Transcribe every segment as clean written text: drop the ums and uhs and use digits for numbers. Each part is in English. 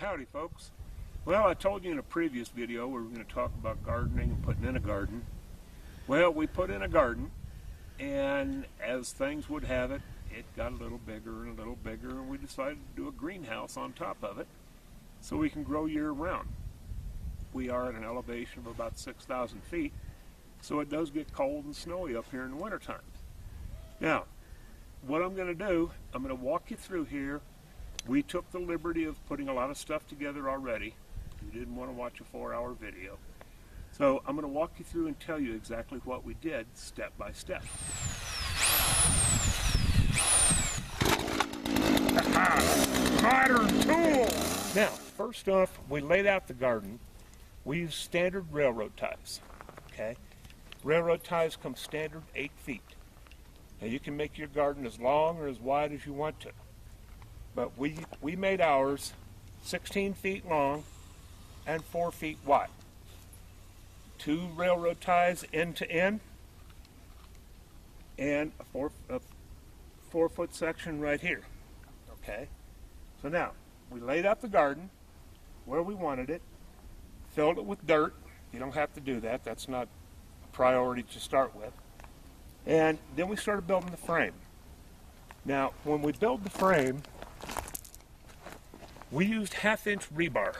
Howdy folks. Well, I told you in a previous video we were going to talk about gardening and putting in a garden. Well, we put in a garden, and as things would have it, it got a little bigger and a little bigger, and we decided to do a greenhouse on top of it so we can grow year round. We are at an elevation of about 6,000 feet, so it does get cold and snowy up here in the wintertime. Now, what I'm going to do, I'm going to walk you through here. We took the liberty of putting a lot of stuff together already. You didn't want to watch a 4-hour video. So I'm going to walk you through and tell you exactly what we did step by step. Modern tools! Now, first off, we laid out the garden. We used standard railroad ties. Okay? Railroad ties come standard 8 feet. Now you can make your garden as long or as wide as you want to. But we made ours 16 feet long and 4 feet wide. 2 railroad ties end to end, and a 4-foot section right here. Okay? So now, we laid out the garden where we wanted it, filled it with dirt. You don't have to do that. That's not a priority to start with. And then we started building the frame. Now, when we build the frame, we used 1/2-inch rebar,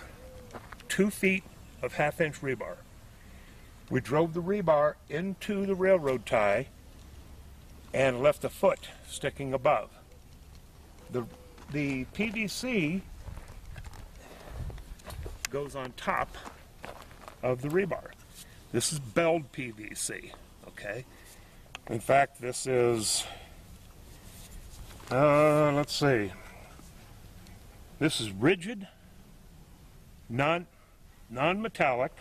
2 feet of 1/2-inch rebar. We drove the rebar into the railroad tie and left a foot sticking above. The PVC goes on top of the rebar. This is belled PVC, okay? In fact, this is, let's see. This is rigid, non-metallic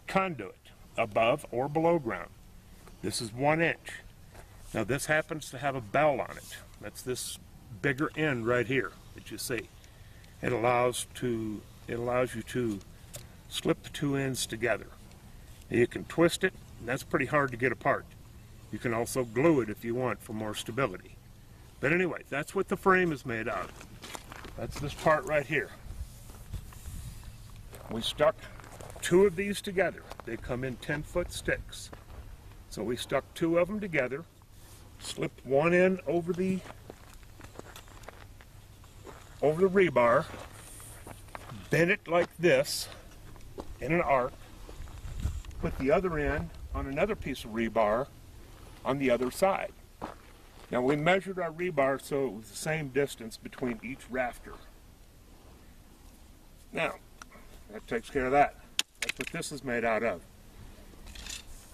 conduit above or below ground. This is 1 inch. Now this happens to have a bell on it. That's this bigger end right here that you see. It allows you to slip the 2 ends together. You can twist it, and that's pretty hard to get apart. You can also glue it if you want for more stability. But anyway, that's what the frame is made out of. That's this part right here. We stuck 2 of these together. They come in 10-foot sticks. So we stuck 2 of them together, slipped one end over the rebar, bent it like this in an arc, put the other end on another piece of rebar on the other side. Now we measured our rebar so it was the same distance between each rafter. Now, that takes care of that. That's what this is made out of.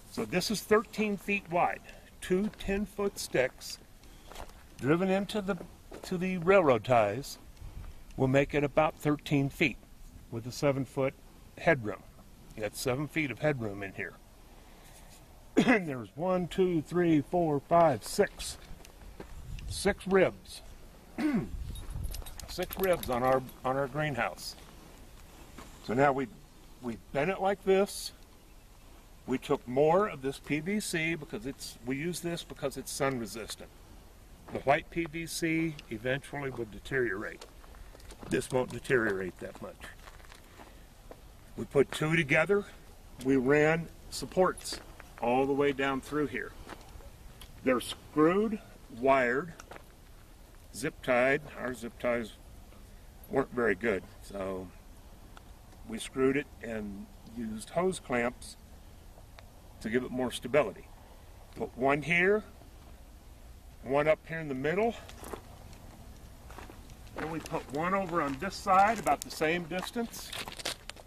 So this is 13 feet wide. 2 10-foot sticks driven into the railroad ties will make it about 13 feet with a 7-foot headroom. You got 7 feet of headroom in here. There's 1, 2, 3, 4, 5, 6. 6 ribs. 6 ribs on our greenhouse. So now we bent it like this. We took more of this PVC because we use this because it's sun resistant. The white PVC eventually would deteriorate. This won't deteriorate that much. We put 2 together. We ran supports all the way down through here. They're screwed, wired, zip tied. Our zip ties weren't very good, so we screwed it and used hose clamps to give it more stability. Put 1 here, 1 up here in the middle, and we put 1 over on this side about the same distance,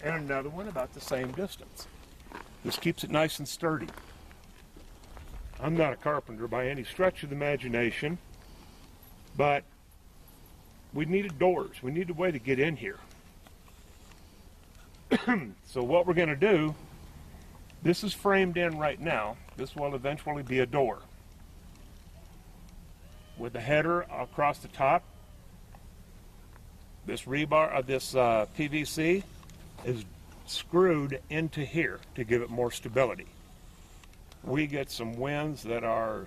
and another one about the same distance. This keeps it nice and sturdy. I'm not a carpenter by any stretch of the imagination, but we needed doors. We needed a way to get in here. So what we're going to do, this is framed in right now. This will eventually be a door with a header across the top. This rebar, this PVC is screwed into here to give it more stability. We get some winds that'll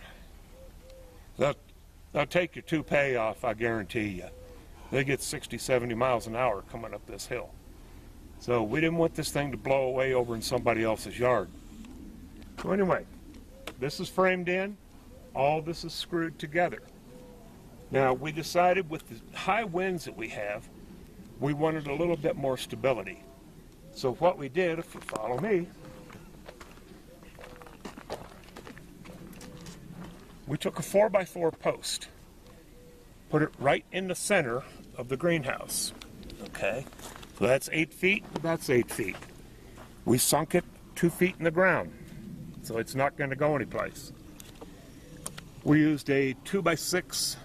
take your toupee off, I guarantee you. they get 60, 70 miles an hour coming up this hill. So we didn't want this thing to blow away over in somebody else's yard. So anyway, this is framed in. All this is screwed together. Now, we decided with the high winds that we have, we wanted a little bit more stability. So what we did, if you follow me, we took a 4x4 post, put it right in the center of the greenhouse. Okay, so that's 8 feet, that's 8 feet. We sunk it 2 feet in the ground, so it's not going to go anyplace. We used a 2x6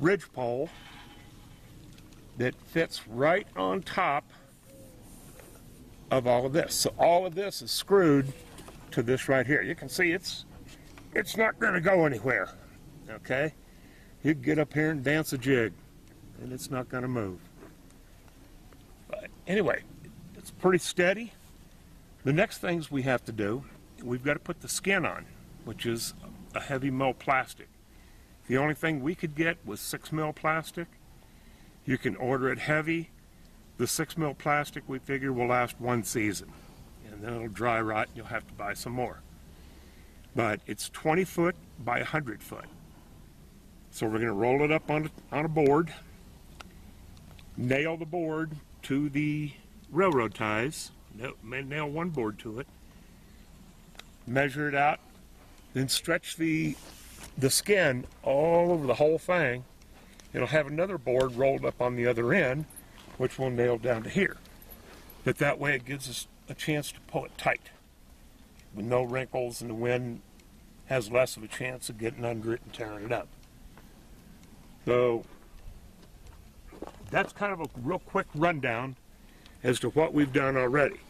ridge pole that fits right on top of all of this. So all of this is screwed to this right here. You can see it's not going to go anywhere. Okay, you can get up here and dance a jig, and it's not going to move. But anyway, it's pretty steady. The next things we have to do, we've got to put the skin on, which is a heavy mil plastic. The only thing we could get was 6 mil plastic. You can order it heavy. The 6 mil plastic we figure will last 1 season, and then it'll dry rot and you'll have to buy some more. But it's 20 foot by 100 foot. So we're going to roll it up on a board, nail the board to the railroad ties, nail one board to it, measure it out, then stretch the skin all over the whole thing. It'll have another board rolled up on the other end, which we'll nail down to here. But that way it gives us a chance to pull it tight, with no wrinkles, and the wind has less of a chance of getting under it and tearing it up. So that's kind of a real quick rundown as to what we've done already.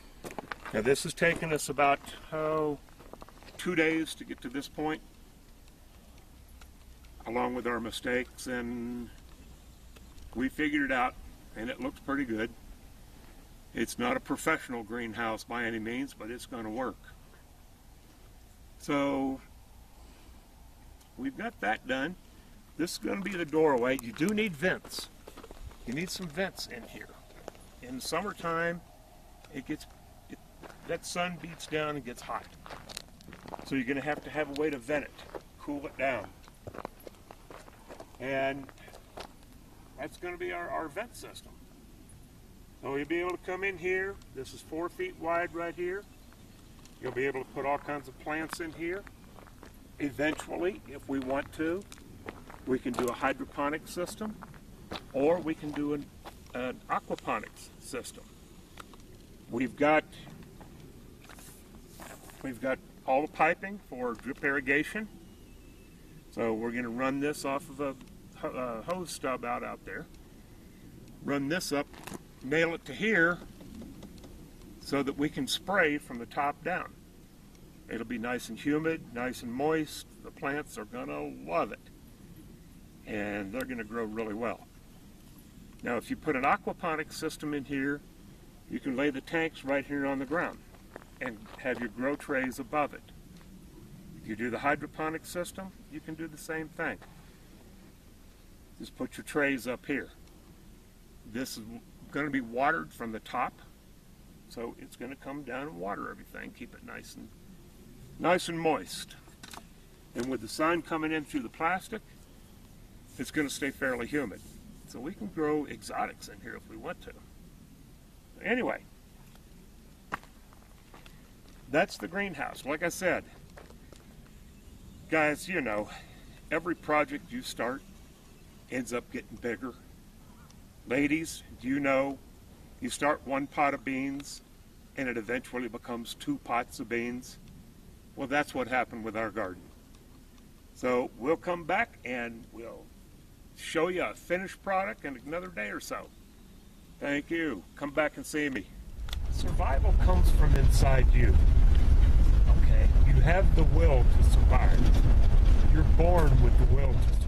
Now this has taken us about 2 days to get to this point, along with our mistakes, and we figured it out, and it looks pretty good. It's not a professional greenhouse by any means, but it's going to work. So we've got that done. This is going to be the doorway. You do need vents. You need some vents in here. In the summertime, that sun beats down and gets hot. So you're going to have a way to vent it, cool it down. And that's going to be our vent system. So you'll be able to come in here. This is 4 feet wide right here. You'll be able to put all kinds of plants in here. Eventually, if we want to, we can do a hydroponic system, or we can do an aquaponics system. We've got all the piping for drip irrigation. So we're going to run this off of a hose stub out there. Run this up, nail it to here, so that we can spray from the top down. It'll be nice and humid, nice and moist. The plants are going to love it, and they're going to grow really well. Now if you put an aquaponics system in here, you can lay the tanks right here on the ground and have your grow trays above it. If you do the hydroponic system, you can do the same thing. Just put your trays up here. This is going to be watered from the top, so it's going to come down and water everything, keep it nice and moist. And with the sun coming in through the plastic, it's going to stay fairly humid. So we can grow exotics in here if we want to. Anyway, that's the greenhouse. Like I said, guys, you know, every project you start ends up getting bigger. Ladies, do you know, you start 1 pot of beans and it eventually becomes 2 pots of beans? Well, that's what happened with our garden. So we'll come back and we'll show you a finished product in another day or so. Thank you. Come back and see me. Survival comes from inside you. Okay? You have the will to survive. You're born with the will to survive.